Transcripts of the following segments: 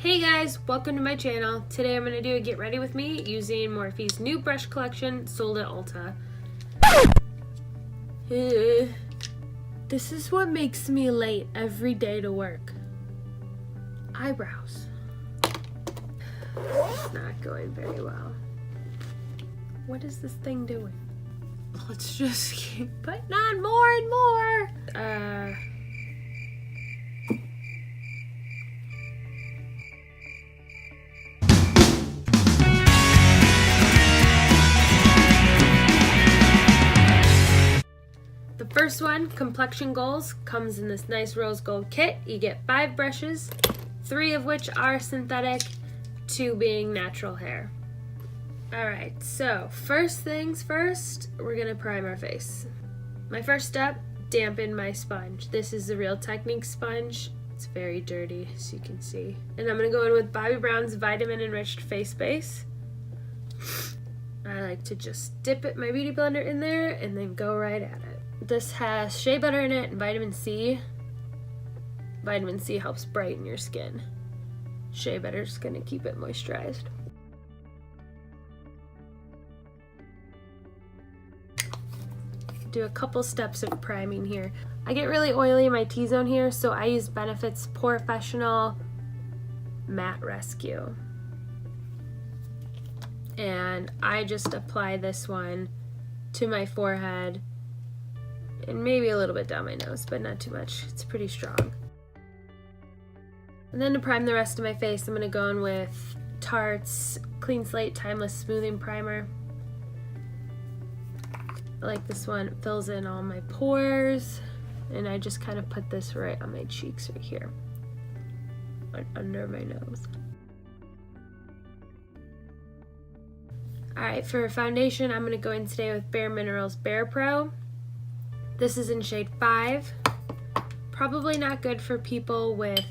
Hey guys, welcome to my channel. Today I'm going to do a get ready with me using Morphe's new brush collection sold at Ulta. This is what makes me late every day to work. Eyebrows. It's not going very well. What is this thing doing? Let's just keep putting on more and more. The first one, Complexion Goals, comes in this nice rose gold kit. You get 5 brushes, 3 of which are synthetic, 2 being natural hair. Alright, so first things first, we're going to prime our face. My first step, dampen my sponge. This is the Real Technique sponge. It's very dirty, as you can see. And I'm going to go in with Bobbi Brown's Vitamin Enriched Face Base. I like to just dip my beauty blender in there and then go right at it. This has shea butter in it and vitamin C. Vitamin C helps brighten your skin. Shea butter is going to keep it moisturized. Do a couple steps of priming here. I get really oily in my T-zone here, so I use Benefit's Professional Matte Rescue. And I just apply this one to my forehead and maybe a little bit down my nose, but not too much. It's pretty strong. And then to prime the rest of my face, I'm going to go in with Tarte's Clean Slate Timeless Smoothing Primer. I like this one. It fills in all my pores, and I just kind of put this right on my cheeks right here, under my nose. Alright, for foundation, I'm going to go in today with Bare Minerals Bare Pro. This is in shade 5. Probably not good for people with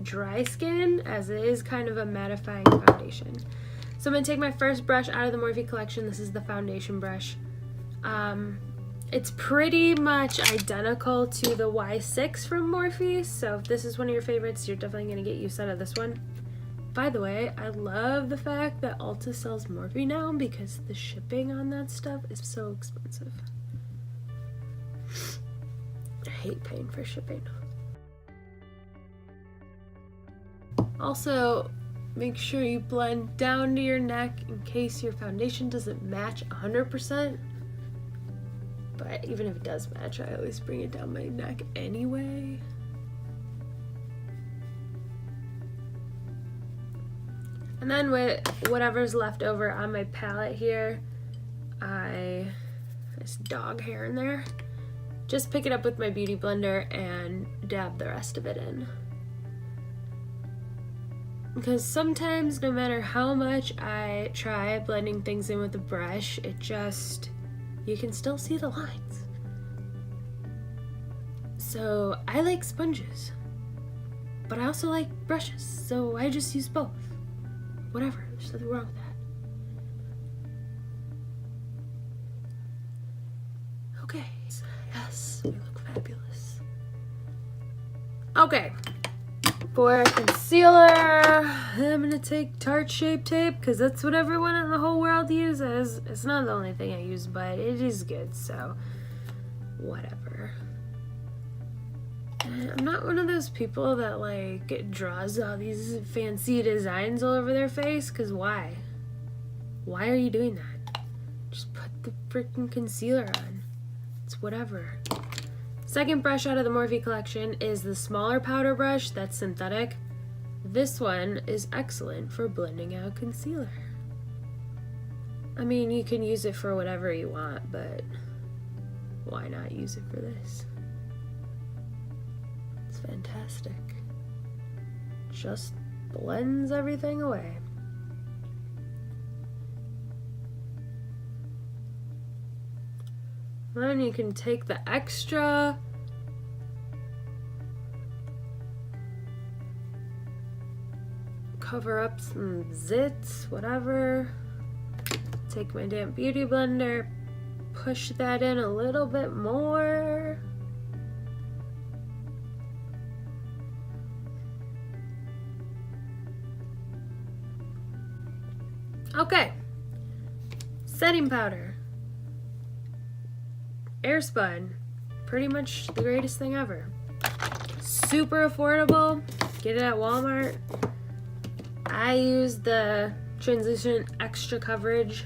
dry skin, as it is kind of a mattifying foundation. So I'm going to take my first brush out of the Morphe collection. This is the foundation brush. It's pretty much identical to the Y6 from Morphe, so if this is one of your favorites, you're definitely going to get use out of this one. By the way, I love the fact that Ulta sells Morphe now because the shipping on that stuff is so expensive. I hate paying for shipping. Also, make sure you blend down to your neck in case your foundation doesn't match 100%. But even if it does match, I always bring it down my neck anyway. And then with whatever's left over on my palette here, there's dog hair in there. Just pick it up with my beauty blender and dab the rest of it in. Because sometimes, no matter how much I try blending things in with a brush, you can still see the lines. So I like sponges, but I also like brushes, so I just use both. Whatever, there's nothing wrong with that. Okay, yes, we look fabulous. Okay, for concealer, I'm gonna take Tarte Shape Tape because that's what everyone in the whole world uses. It's not the only thing I use, but it is good, so whatever. I'm not one of those people that like draws all these fancy designs all over their face, because why? Why are you doing that? Just put the freaking concealer on. It's whatever. Second brush out of the Morphe collection is the smaller powder brush that's synthetic. This one is excellent for blending out concealer. I mean, you can use it for whatever you want, but why not use it for this? It's fantastic. Just blends everything away. Then you can take the extra cover up some zits, whatever. Take my damp beauty blender, push that in a little bit more. Okay, setting powder. Airspun, pretty much the greatest thing ever. Super affordable, get it at Walmart. I use the translucent extra coverage.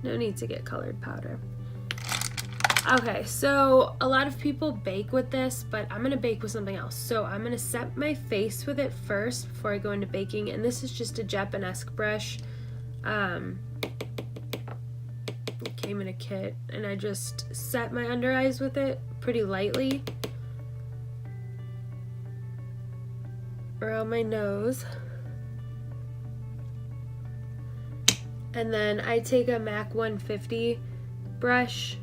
No need to get colored powder. Okay, so a lot of people bake with this, but I'm gonna bake with something else. So I'm gonna set my face with it first before I go into baking, and this is just a Japanesque brush. It came in a kit, and I just set my under eyes with it pretty lightly around my nose. And then I take a MAC 150 brush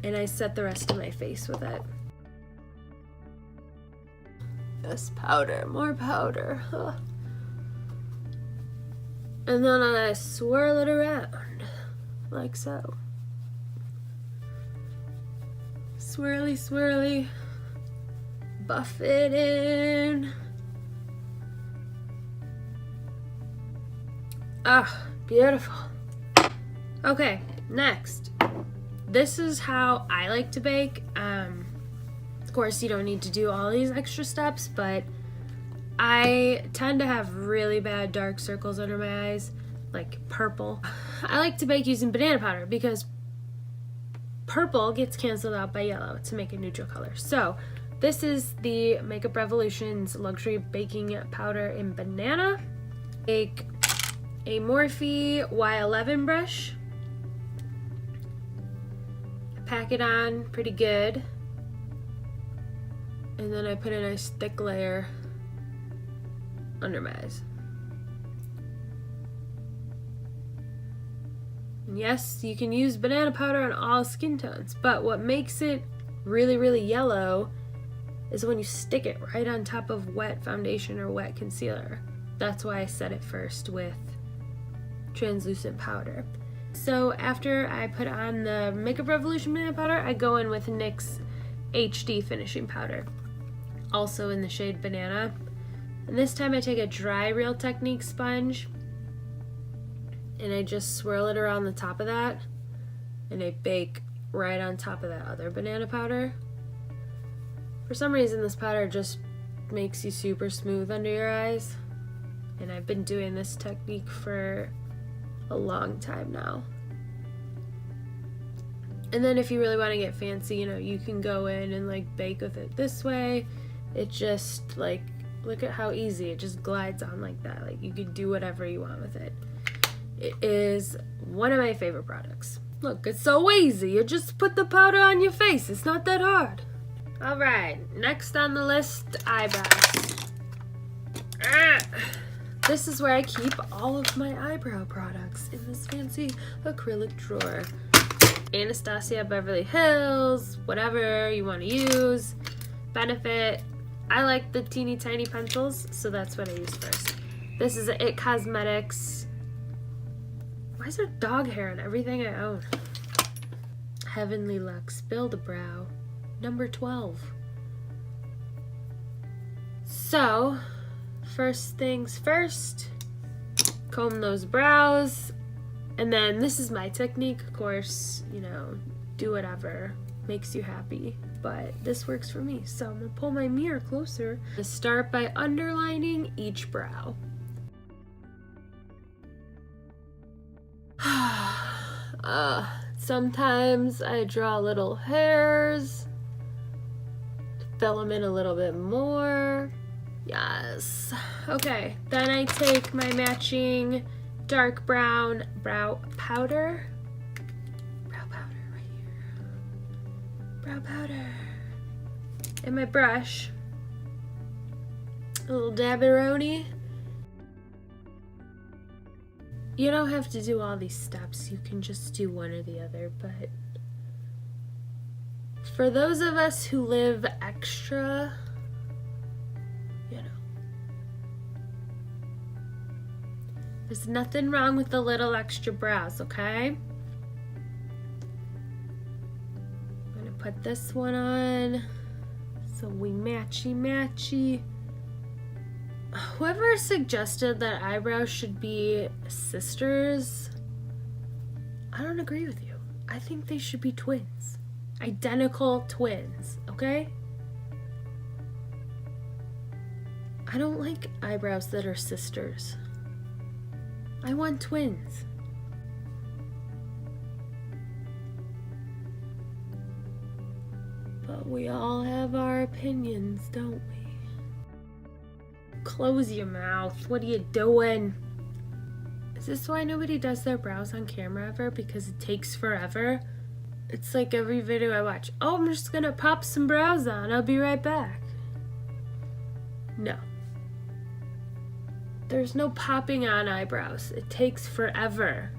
and I set the rest of my face with it. This powder, more powder. Ugh. And then I swirl it around, like so. Swirly, swirly. Buff it in. Ah, beautiful. Okay, next. This is how I like to bake. Of course, you don't need to do all these extra steps, but I tend to have really bad dark circles under my eyes, like purple. I like to bake using banana powder because purple gets canceled out by yellow to make a neutral color. So this is the Makeup Revolution's luxury baking powder in banana. Take a Morphe Y11 brush. Pack it on pretty good, and then I put a nice thick layer under my eyes. And yes, you can use banana powder on all skin tones, but what makes it really, really yellow is when you stick it right on top of wet foundation or wet concealer. That's why I set it first with translucent powder. So after I put on the Makeup Revolution banana powder, I go in with NYX HD finishing powder, also in the shade Banana. And this time I take a dry Real Technique sponge and I just swirl it around the top of that, and I bake right on top of that other banana powder. For some reason, this powder just makes you super smooth under your eyes, and I've been doing this technique for a long time now. And then if you really want to get fancy, you know, you can go in and like bake with it this way. It just like, look at how easy it just glides on like that. Like you can do whatever you want with it. It is one of my favorite products. Look, it's so easy. You just put the powder on your face. It's not that hard. All right, next on the list, eyebrows. This is where I keep all of my eyebrow products in this fancy acrylic drawer. Anastasia Beverly Hills, whatever you want to use. Benefit. I like the teeny tiny pencils, so that's what I use first. This is It Cosmetics. Why is there dog hair on everything I own? Heavenly Luxe Build a Brow, number 12. So, first things first, comb those brows, and then this is my technique. Of course, you know, do whatever makes you happy, but this works for me. So I'm gonna pull my mirror closer. I start by underlining each brow. Sometimes I draw little hairs to fill them in a little bit more. Yes. Okay, then I take my matching dark brown brow powder. Brow powder right here. Brow powder. And my brush. A little dabberoni. You don't have to do all these steps. You can just do one or the other, but for those of us who live extra, you know, there's nothing wrong with the little extra brows, okay? I'm gonna put this one on so we matchy. Whoever suggested that eyebrows should be sisters, I don't agree with you. I think they should be twins. Identical twins, okay? I don't like eyebrows that are sisters. I want twins. But we all have our opinions, don't we? Close your mouth. What are you doing? Is this why nobody does their brows on camera ever? Because it takes forever? It's like every video I watch. Oh, I'm just gonna pop some brows on. I'll be right back. No. There's no popping on eyebrows. It takes forever.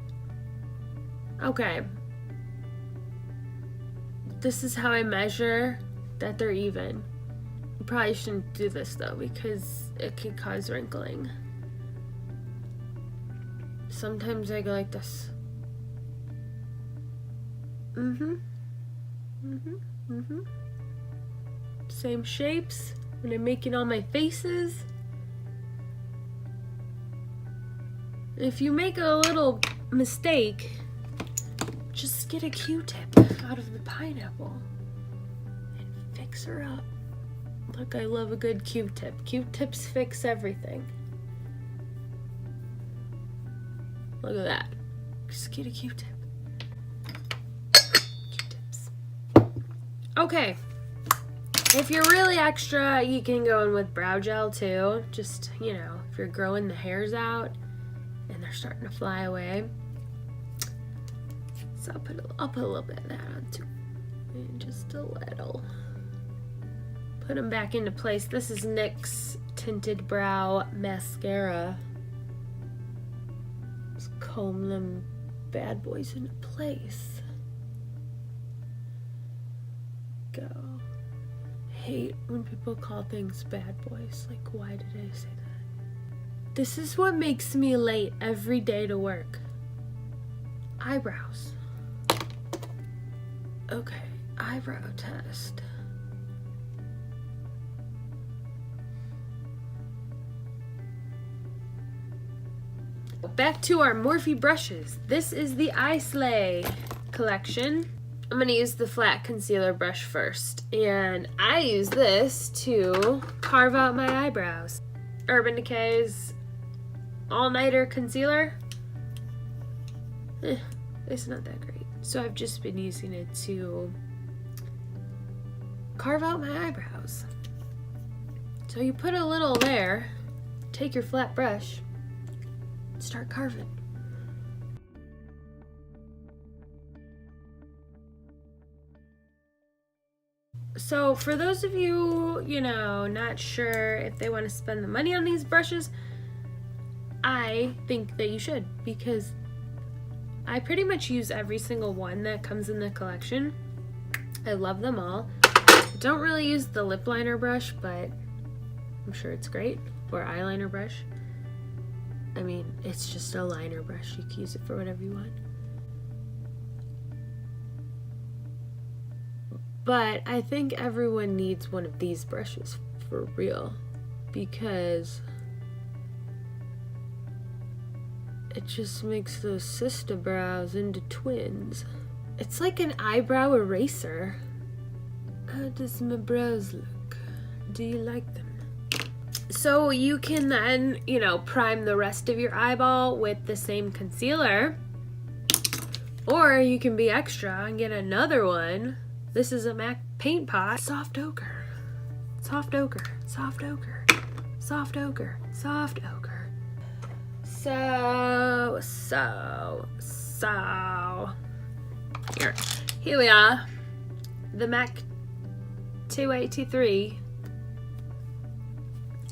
Okay. This is how I measure that they're even. You probably shouldn't do this though because it can cause wrinkling. Sometimes I go like this. Same shapes when I'm making all my faces. If you make a little mistake, just get a Q-tip out of the pineapple and fix her up. Look, I love a good Q-tip. Q-tips fix everything. Look at that. Just get a Q-tip. Q-tips. Okay. If you're really extra, you can go in with brow gel too. Just, you know, if you're growing the hairs out and they're starting to fly away. So I'll put a little bit of that on too. And just a little. Put them back into place. This is NYX Tinted Brow Mascara. Just comb them bad boys into place. Go. Hate when people call things bad boys. Like, why did I say that? This is what makes me late every day to work. Eyebrows. Okay, eyebrow test. Back to our Morphe brushes. This is the Eye Slay collection. I'm gonna use the flat concealer brush first, and I use this to carve out my eyebrows. Urban Decay's All-Nighter Concealer. It's not that great. So I've just been using it to carve out my eyebrows. So you put a little there, take your flat brush, start carving. So for those of you, you know, not sure if they want to spend the money on these brushes, I think that you should, because I pretty much use every single one that comes in the collection. I love them all. I don't really use the lip liner brush, but I'm sure it's great. Or eyeliner brush. I mean, it's just a liner brush. You can use it for whatever you want. But I think everyone needs one of these brushes for real, because it just makes those sister brows into twins. It's like an eyebrow eraser. How does my brows look? Do you like them? So you can then, you know, prime the rest of your eyeball with the same concealer. Or you can be extra and get another one. This is a MAC paint pot. Soft ochre. Soft ochre. Soft ochre. Soft ochre. Soft ochre. So. Here we are. The MAC 283.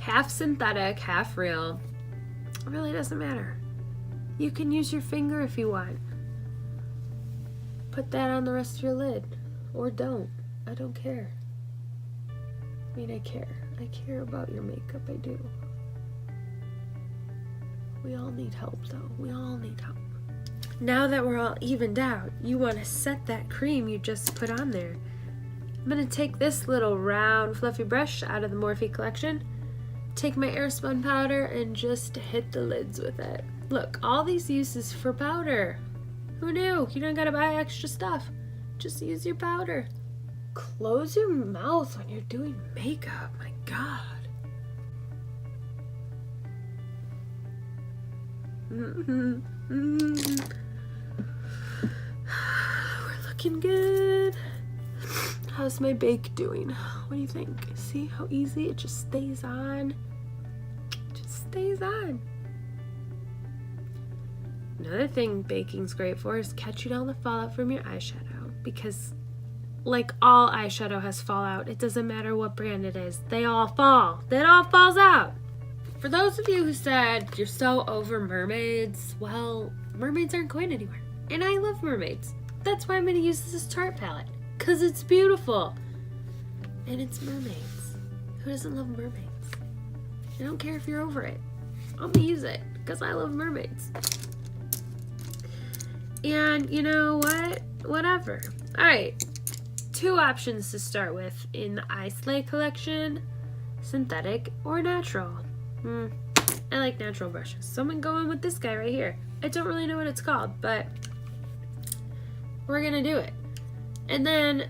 Half synthetic, half real. It really doesn't matter. You can use your finger if you want. Put that on the rest of your lid. Or don't. I don't care. I mean, I care. I care about your makeup, I do. We all need help though. We all need help. Now that we're all evened out, you want to set that cream you just put on there. I'm going to take this little round fluffy brush out of the Morphe collection, take my airspun powder and just hit the lids with it. Look, all these uses for powder. Who knew? You don't gotta buy extra stuff. Just use your powder. Close your mouth when you're doing makeup. My God. We're looking good. How's my bake doing? What do you think? See how easy it just stays on? Just stays on. Another thing baking's great for is catching all the fallout from your eyeshadow, because like all eyeshadow has fallout. It doesn't matter what brand it is. They all fall. It all falls out. For those of you who said you're so over mermaids, well, mermaids aren't going anywhere. And I love mermaids. That's why I'm going to use this Tarte palette. Because it's beautiful. And it's mermaids. Who doesn't love mermaids? I don't care if you're over it. I'm going to use it because I love mermaids. And you know what? Whatever. Alright. 2 options to start with in the Eye Slay collection. Synthetic or natural. I like natural brushes. So I'm going to go in with this guy right here. I don't really know what it's called, but we're going to do it. And then,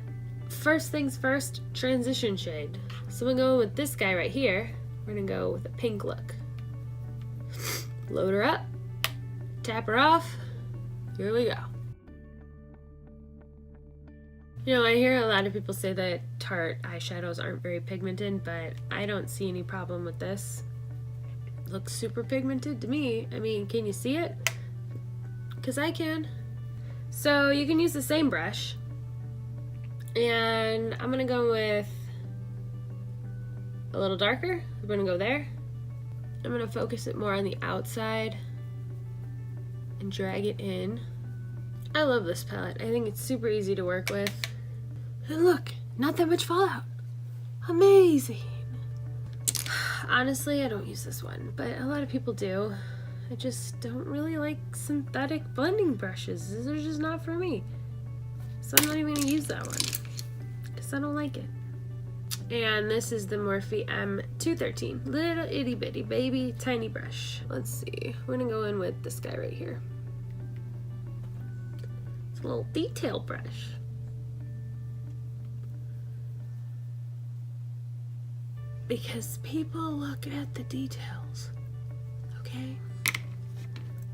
first things first, transition shade. So I'm going with this guy right here. We're going to go with a pink look. Load her up. Tap her off. Here we go. You know, I hear a lot of people say that Tarte eyeshadows aren't very pigmented, but I don't see any problem with this. Looks super pigmented to me. I mean, can you see it? Because I can. So you can use the same brush. And I'm going to go with a little darker. I'm going to go there. I'm going to focus it more on the outside and drag it in. I love this palette. I think it's super easy to work with. And look, not that much fallout. Amazing. Honestly, I don't use this one, but a lot of people do. I just don't really like synthetic blending brushes. They're just not for me. So I'm not even going to use that one because I don't like it. And this is the Morphe M213. Little itty bitty baby tiny brush. Let's see. We're going to go in with this guy right here. It's a little detail brush. Because people look at the details, okay?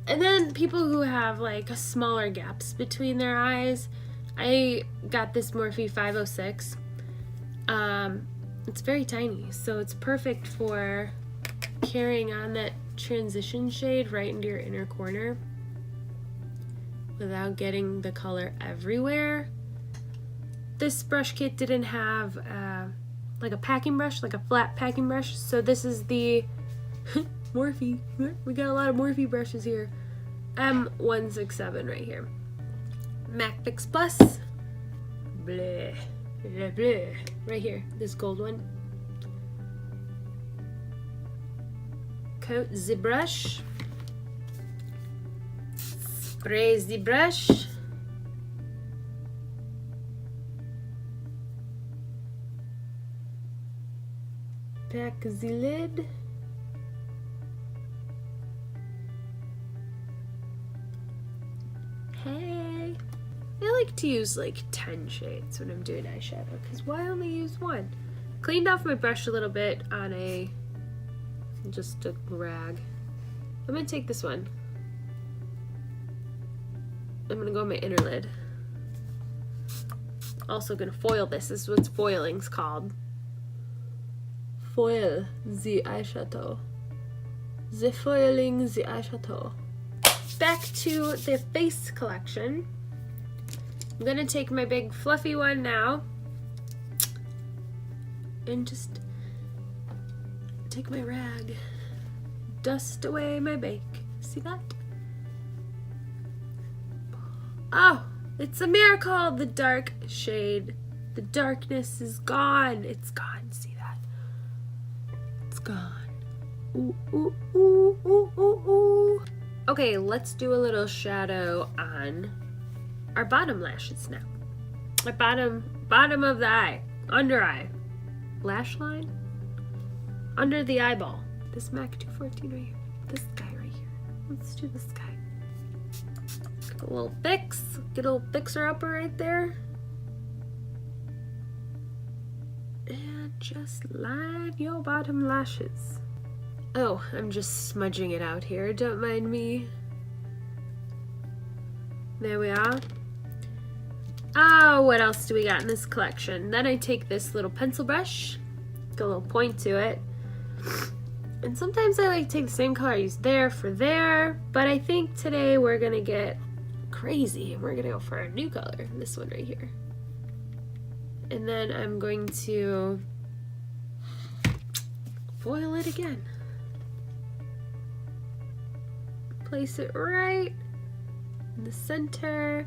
And then people who have like smaller gaps between their eyes, I got this Morphe 506. It's very tiny, so it's perfect for carrying on that transition shade right into your inner corner without getting the color everywhere. This brush kit didn't have like a packing brush, like a flat packing brush. So this is the Morphe. We got a lot of Morphe brushes here. M167 right here. MAC Fix Plus. Bleh, bleh, bleh. Right here, this gold one. Coat the brush. Spray the brush. Pack the lid. Hey, I like to use like 10 shades when I'm doing eyeshadow, because why only use one? Cleaned off my brush a little bit on just a rag. I'm gonna take this one. I'm gonna go on my inner lid. Also gonna foil this. This is what foiling's called. Foil the eyeshadow. The foiling the eyeshadow. Back to the face collection. I'm gonna take my big fluffy one now and just take my rag, dust away my bake. See that? Oh, it's a miracle! The dark shade, the darkness is gone. It's gone. See that? It's gone. Ooh, ooh, ooh, ooh, ooh, ooh. Okay, let's do a little shadow on our bottom lashes now. My bottom of the eye, under eye, lash line, under the eyeball. This MAC 214 right here. This guy right here. Let's do this guy. Get a little fix. Get a little fixer-upper right there. And just line your bottom lashes. Oh, I'm just smudging it out here. Don't mind me. There we are. Oh, what else do we got in this collection? Then I take this little pencil brush, get a little point to it. And sometimes I like to take the same color I used there for there, but I think today we're gonna get crazy and we're gonna go for a new color, this one right here. And then I'm going to foil it again. Place it right in the center.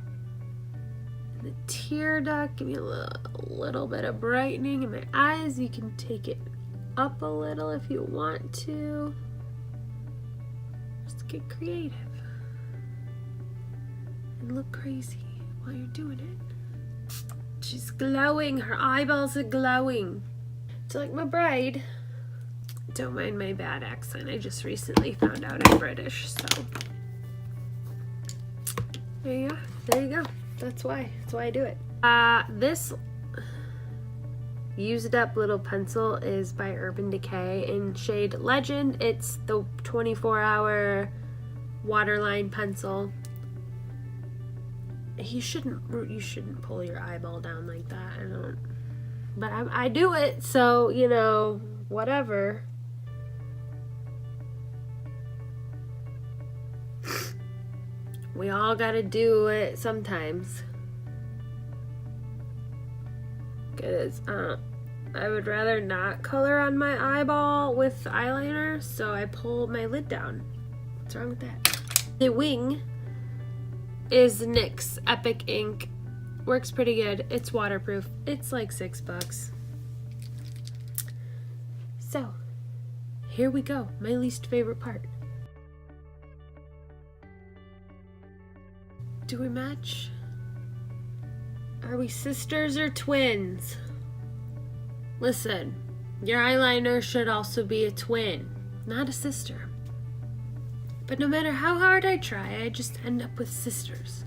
The tear duct, give me a little bit of brightening in my eyes. You can take it up a little if you want to. Just get creative and look crazy while you're doing it. She's glowing. Her eyeballs are glowing. So like my bride. Don't mind my bad accent. I just recently found out I'm British, so there you go. There you go. That's why I do it. This used up little pencil is by Urban Decay in shade Legend. It's the 24-hour waterline pencil. You shouldn't pull your eyeball down like that. I don't, but I do it, so you know, whatever. We all gotta do it sometimes. Because I would rather not color on my eyeball with eyeliner, so I pull my lid down. What's wrong with that? The wing is NYX Epic Ink. Works pretty good. It's waterproof. It's like $6. So, here we go. My least favorite part. Do we match? Are we sisters or twins? Listen, your eyeliner should also be a twin, not a sister. But no matter how hard I try, I just end up with sisters.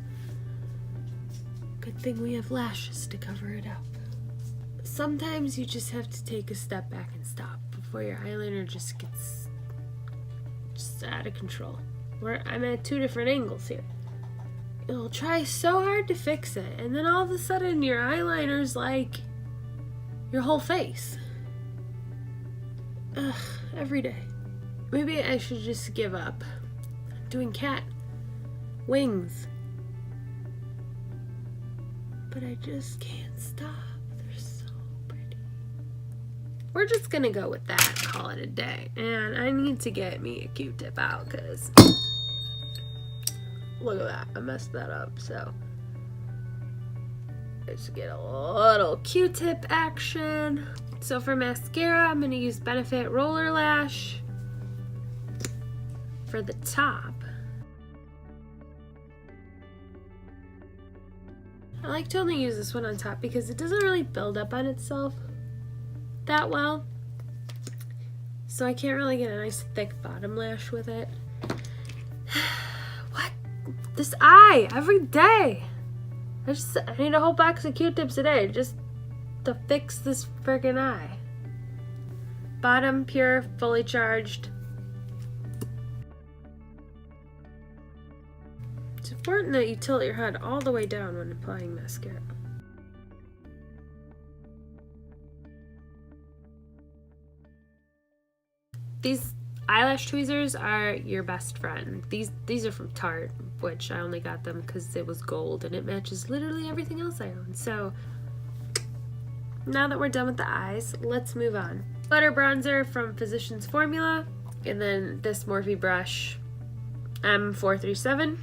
Good thing we have lashes to cover it up. Sometimes you just have to take a step back and stop before your eyeliner just gets out of control. I'm at two different angles here. You'll try so hard to fix it, and then all of a sudden your eyeliner's like your whole face. Ugh, every day. Maybe I should just give up. Doing cat wings. But I just can't stop. They're so pretty. We're just gonna go with that, call it a day. And I need to get me a Q-tip out, because look at that, I messed that up, so let's get a little Q-tip action. So for mascara, I'm going to use Benefit Roller Lash for the top. I like to only use this one on top because it doesn't really build up on itself that well. So I can't really get a nice thick bottom lash with it. This eye, every day. I need a whole box of Q-tips a day just to fix this friggin' eye. Bottom, pure, fully charged. It's important that you tilt your head all the way down when applying mascara. These eyelash tweezers are your best friend. These are from Tarte, which I only got them because it was gold and it matches literally everything else I own. So now that we're done with the eyes, let's move on. Butter bronzer from Physicians Formula, and then this Morphe brush, M437.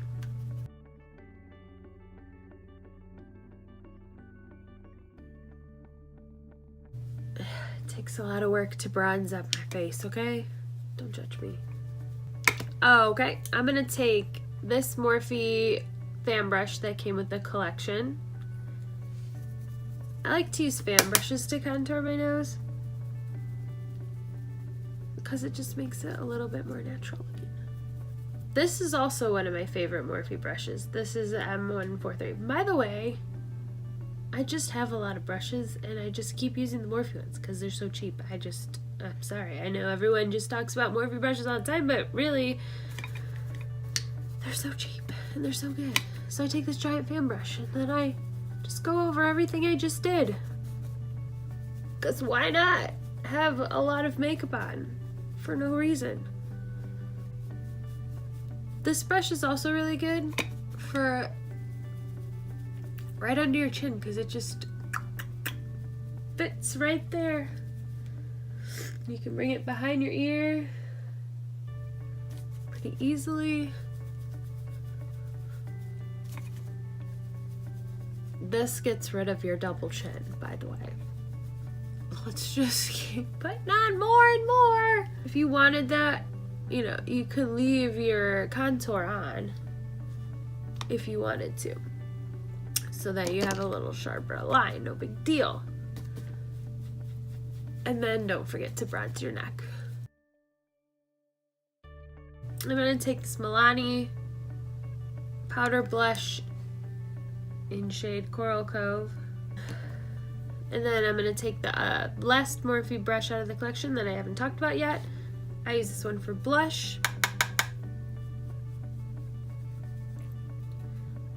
It takes a lot of work to bronze up my face, okay? Don't judge me. Oh, okay. I'm gonna take this Morphe fan brush that came with the collection. I like to use fan brushes to contour my nose. because it just makes it a little bit more natural looking. This is also one of my favorite Morphe brushes. This is M143. By the way, I just have a lot of brushes and I just keep using the Morphe ones because they're so cheap. I'm sorry. I know everyone just talks about Morphe brushes all the time, but really, they're so cheap and they're so good. So I take this giant fan brush and then I just go over everything I just did. Because why not have a lot of makeup on for no reason? This brush is also really good for right under your chin because it just fits right there. You can bring it behind your ear pretty easily. This gets rid of your double chin, by the way. Let's just keep putting on more and more. If you wanted that, you know, you could leave your contour on if you wanted to, so that you have a little sharper line, no big deal. And then don't forget to bronze your neck. I'm gonna take this Milani powder blush in shade Coral Cove. And then I'm going to take the last Morphe brush out of the collection that I haven't talked about yet. I use this one for blush.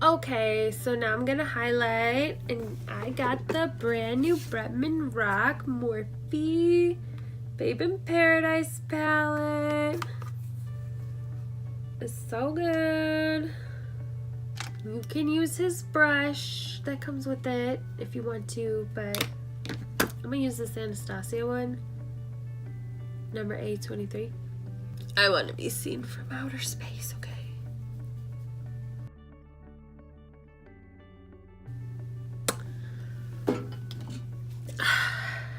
Okay, so now I'm going to highlight, and I got the brand new Bretman Rock Morphe Babe in Paradise palette. It's so good. You can use his brush that comes with it if you want to, but I'm gonna use this Anastasia one, number A23. I want to be seen from outer space, okay?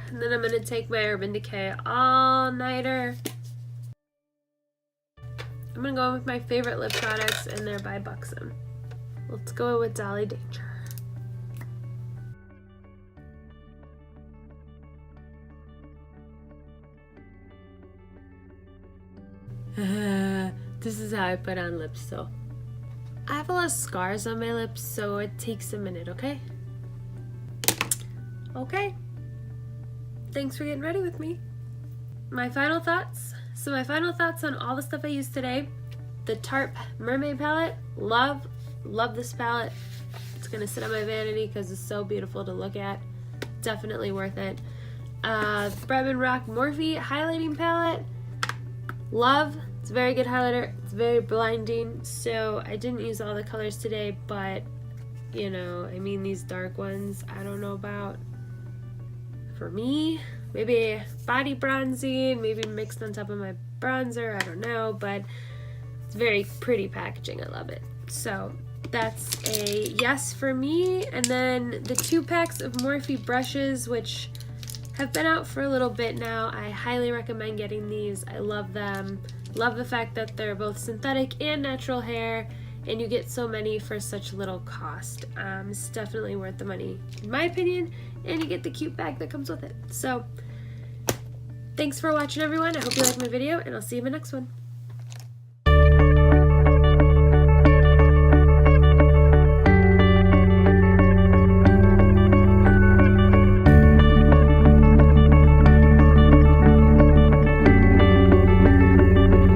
And then I'm gonna take my Urban Decay All-Nighter. I'm gonna go with my favorite lip products, and they're by Buxom. Let's go with Dolly Danger. This is how I put on lips, so I have a lot of scars on my lips, so it takes a minute, okay? Okay. Thanks for getting ready with me. My final thoughts. So my final thoughts on all the stuff I used today. The Tarte Mermaid palette. Love this palette. It's gonna sit on my vanity because it's so beautiful to look at. Definitely worth it. Bretman Rock Morphe highlighting palette. Love. It's a very good highlighter. It's very blinding. So I didn't use all the colors today, but you know, I mean, these dark ones I don't know about. For me, maybe body bronzing, maybe mixed on top of my bronzer, I don't know, but it's very pretty packaging. I love it. So that's a yes for me. And then the 2 packs of Morphe brushes, which have been out for a little bit now. I highly recommend getting these. I love them. Love the fact that they're both synthetic and natural hair, and you get so many for such little cost. It's definitely worth the money, in my opinion, and you get the cute bag that comes with it. So thanks for watching, everyone. I hope you liked my video, and I'll see you in my next one.